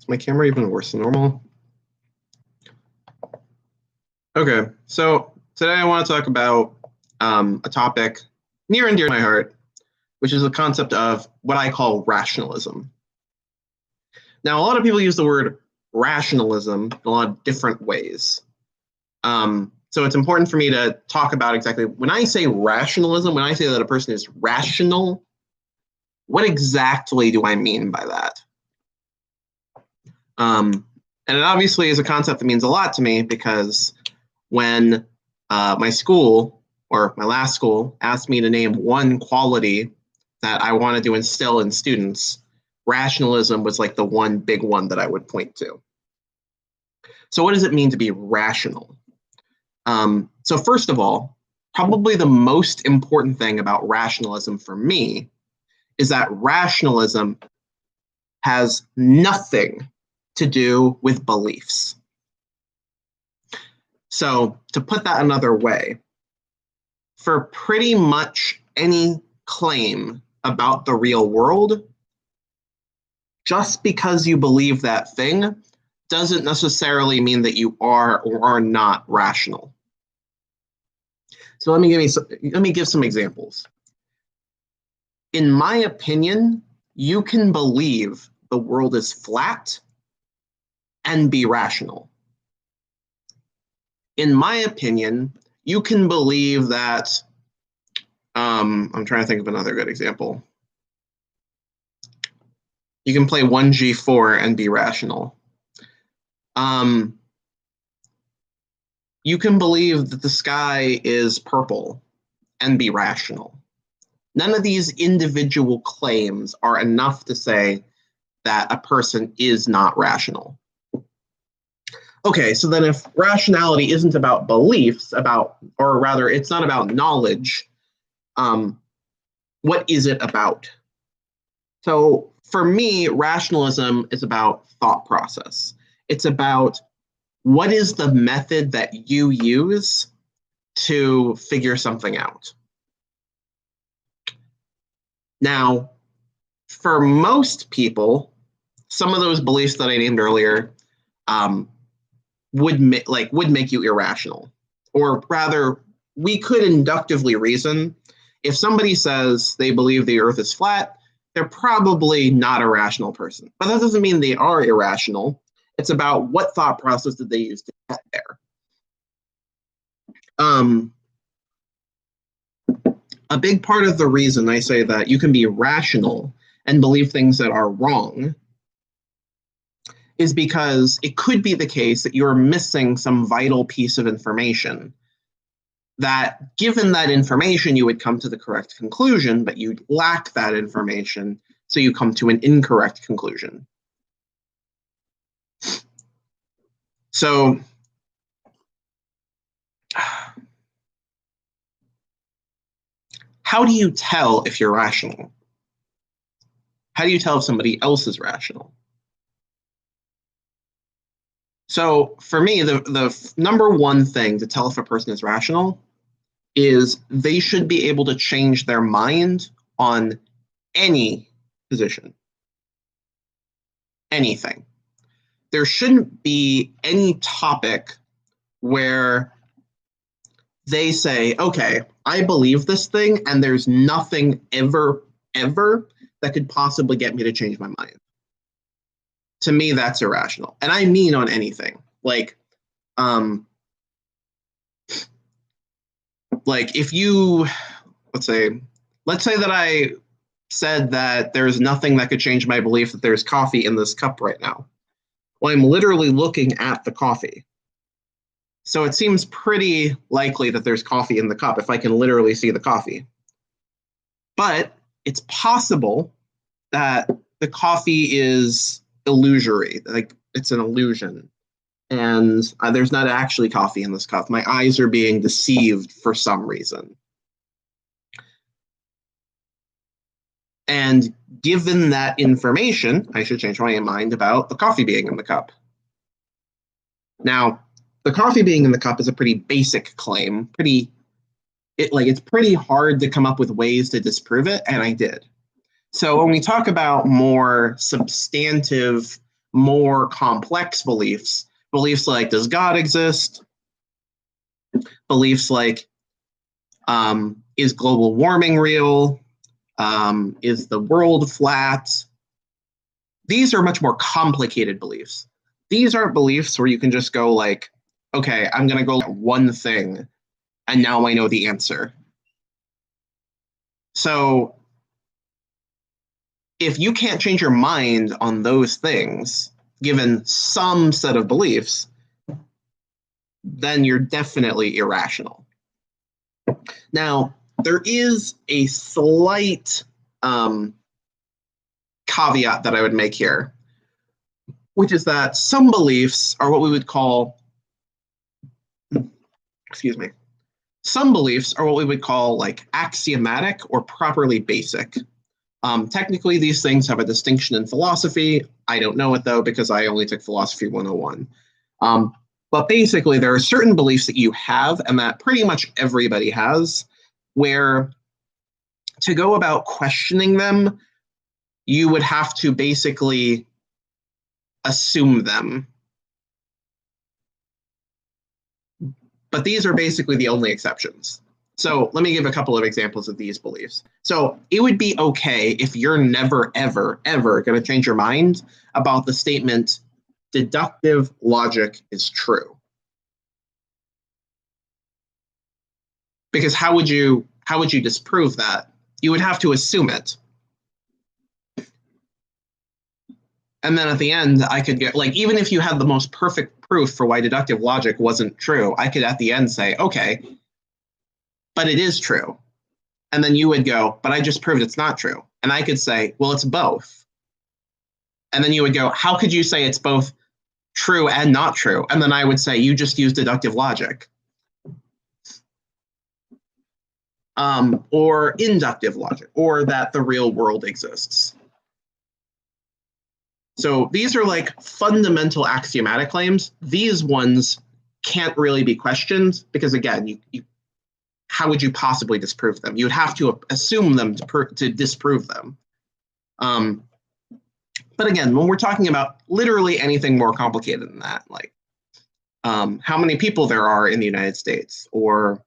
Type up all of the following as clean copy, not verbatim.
Is my camera even worse than normal? Okay, so today I want to talk about a topic near and dear to my heart, which is the concept of what I call rationalism. Now, a lot of people use the word rationalism in a lot of different ways. So it's important for me to talk about exactly, when I say rationalism, when I say that a person is rational, what exactly do I mean by that? And it obviously is a concept that means a lot to me because when my school, or my last school, asked me to name one quality that I wanted to instill in students, rationalism was like the one big one that I would point to. So what does it mean to be rational? So first of all, probably the most important thing about rationalism for me is that rationalism has nothing to do with beliefs. So to put that another way, for pretty much any claim about the real world, just because you believe that thing doesn't necessarily mean that you are or are not rational. So let me give some examples. In my opinion, you can believe the world is flat and be rational. In my opinion, you can believe that, I'm trying to think of another good example. You can play 1G4 and be rational. You can believe that the sky is purple and be rational. None of these individual claims are enough to say that a person is not rational. Okay, so then if rationality isn't about beliefs, or rather, it's not about knowledge, what is it about? So for me, rationalism is about thought process. It's about what is the method that you use to figure something out. Now, for most people, some of those beliefs that I named earlier would make you irrational. Or rather, we could inductively reason. If somebody says they believe the earth is flat, they're probably not a rational person. But that doesn't mean they are irrational. It's about what thought process did they use to get there. A big part of the reason I say that you can be rational and believe things that are wrong is because it could be the case that you're missing some vital piece of information that, given that information, you would come to the correct conclusion, but you lack that information, so you come to an incorrect conclusion. So how do you tell if you're rational? How do you tell if somebody else is rational? So for me, the number one thing to tell if a person is rational is they should be able to change their mind on any position. Anything. There shouldn't be any topic where they say, okay, I believe this thing and there's nothing ever that could possibly get me to change my mind. To me, that's irrational. And I mean on anything. Like if you, let's say that I said that there's nothing that could change my belief that there's coffee in this cup right now. Well, I'm literally looking at the coffee. So it seems pretty likely that there's coffee in the cup if I can literally see the coffee. But it's possible that the coffee is illusory, like it's an illusion. And there's not actually coffee in this cup. My eyes are being deceived for some reason. And given that information, I should change my mind about the coffee being in the cup. Now, the coffee being in the cup is a pretty basic claim. It's pretty hard to come up with ways to disprove it, and I did. So when we talk about more substantive more complex beliefs, beliefs like, does God exist? Beliefs like, is global warming real? Is the world flat? These are much more complicated beliefs. These aren't beliefs where you can just go like, okay, I'm going to go one thing, and now I know the answer. So if you can't change your mind on those things, given some set of beliefs, then you're definitely irrational. Now, there is a slight caveat that I would make here, which is that some beliefs are what we would call, some beliefs are what we would call like axiomatic or properly basic. Technically, these things have a distinction in philosophy. I don't know it though, because I only took Philosophy 101. But basically, there are certain beliefs that you have and that pretty much everybody has, where to go about questioning them, you would have to basically assume them. But these are basically the only exceptions. So let me give a couple of examples of these beliefs. So it would be okay if you're never, ever, ever going to change your mind about the statement, deductive logic is true. Because how would you disprove that? You would have to assume it. And then at the end, I could get, like, even if you had the most perfect proof for why deductive logic wasn't true, I could at the end say, okay, but it is true. And then you would go, but I just proved it's not true. And I could say, well, it's both. And then you would go, how could you say it's both true and not true? And then I would say, you just use deductive logic. Or inductive logic, or that the real world exists. So these are like fundamental axiomatic claims. These ones can't really be questioned because, again, how would you possibly disprove them? You would have to assume them to disprove them. But again, when we're talking about literally anything more complicated than that, like how many people there are in the United States, or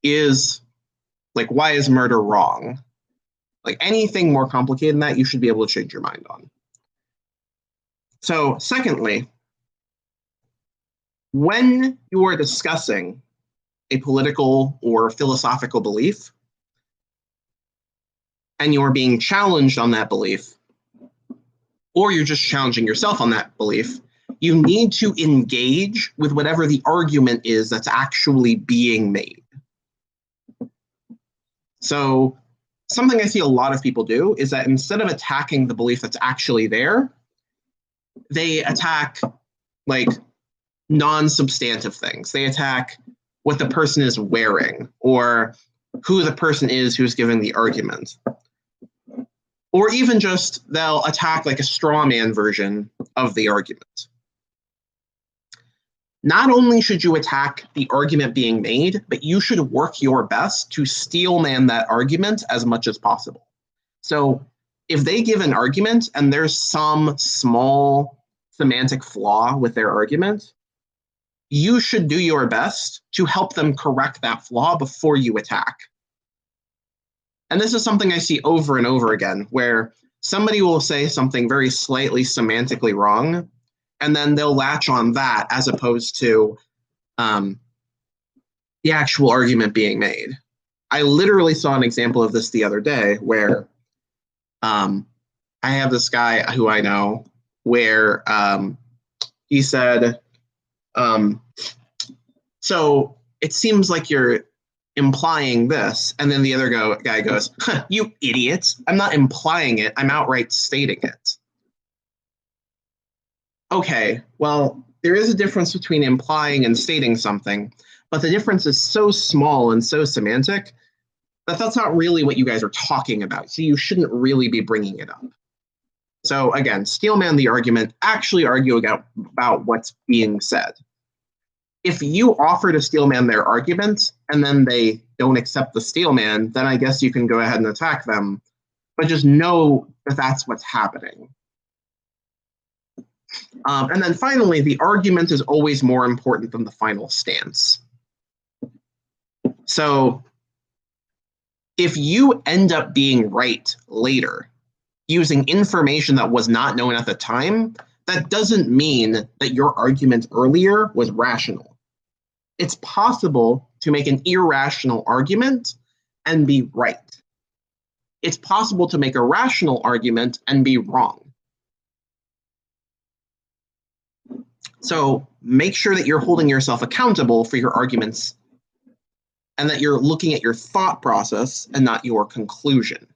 is like, why is murder wrong? Like anything more complicated than that, you should be able to change your mind on. So secondly, when you are discussing a political or philosophical belief, and you are being challenged on that belief, or you're just challenging yourself on that belief, you need to engage with whatever the argument is that's actually being made. So something I see a lot of people do is that instead of attacking the belief that's actually there, they attack like non-substantive things. They attack what the person is wearing, or who the person is who's giving the argument. Or even just they'll attack like a straw man version of the argument. Not only should you attack the argument being made, but you should work your best to steel man that argument as much as possible. So if they give an argument and there's some small semantic flaw with their argument, you should do your best to help them correct that flaw before you attack. And this is something I see over and over again, where somebody will say something very slightly semantically wrong, and then they'll latch on that as opposed to the actual argument being made. I literally saw an example of this the other day where I have this guy who I know where he said, so it seems like you're implying this. And then the other guy goes, you idiot. I'm not implying it. I'm outright stating it. Okay, well, there is a difference between implying and stating something, but the difference is so small and so semantic that that's not really what you guys are talking about. So you shouldn't really be bringing it up. So again, steelman the argument, actually argue about what's being said. If you offer to steelman their argument and then they don't accept the steelman, then I guess you can go ahead and attack them. but just know that that's what's happening. And then finally, the argument is always more important than the final stance. So if you end up being right later using information that was not known at the time, that doesn't mean that your argument earlier was rational. It's possible to make an irrational argument and be right. It's possible to make a rational argument and be wrong. So make sure that you're holding yourself accountable for your arguments and that you're looking at your thought process and not your conclusion.